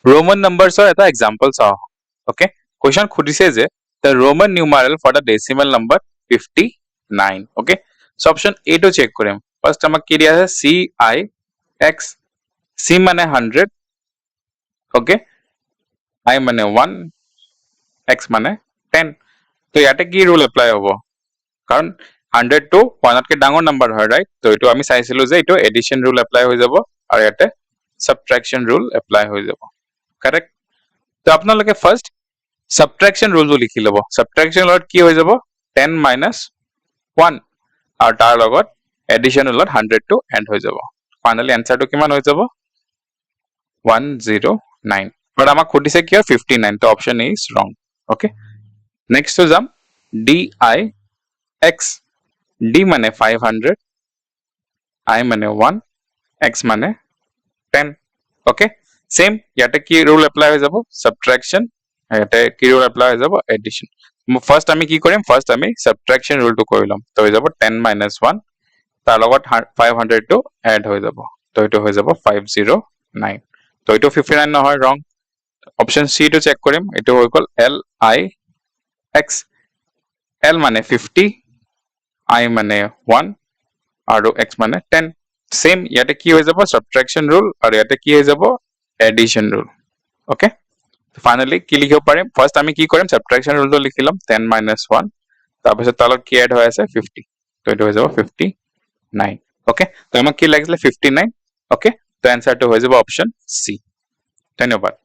Roman numbers or eta example saw. Okay, question khudise je the Roman numeral for the decimal number 59. Okay, so option A to check korim. First amak ki diya hai C I X. C mane 100. Okay, I mane 1, X mane 10. তো ইয়াতে কি rule apply হ'ব কাৰণ 100 to 1 তকৈ ডাঙৰ number হয় right তো এইটো আমি চাইছিলো যে এইটো এডিশন ৰুল এপ্লাই হৈ যাব আৰু ইয়াতে সাবট্ৰাকশন ৰুল এপ্লাই হৈ যাব কাৰেক্ট তো আপোনালোকে ফাৰ্স্ট সাবট্ৰাকশন ৰুলটো লিখি ল'ব সাবট্ৰাকশন লগত কি হৈ যাব 10 minus 1 আৰু তাৰ লগত এডিশন ৰুলত 100 to এন্ড হৈ যাব ফাইনালি আনসাৰটো কিমান হৈ যাব 109 বাট আমাক খুদিছে কি 59 তো অপশন এ ইজ ৰং okay next to jump DI X D mane 500 I mane 1 X mane 10 okay same yate ki rule apply hoy jabo subtraction yate ki rule apply hoy jabo addition first ami ki korim first ami subtraction rule to korilom to hoy jabo 10 minus 1 tar logot 500 to add hoy jabo to eto hoy jabo 509 to eto 59 no hoy wrong option C to check korim eto hoy gol L I X L mane 50 I mane 1 আৰু X mane 10 same ইয়াতে কি হৈ যাব subtraction rule আৰু ইয়াতে কি হৈ যাব addition rule okay finally কি লিখিব পাৰিম first আমি কি কৰিম subtraction rule তো লিখিলাম 10 minus 1 তাৰপিছত তালত কি এড হৈ আছে 50 তো এটো হৈ যাব 59 okay তো আমাক কি লাগিছিল 59 okay তো আনসাৰটো হৈ যাব অপচন C ধন্যবাদ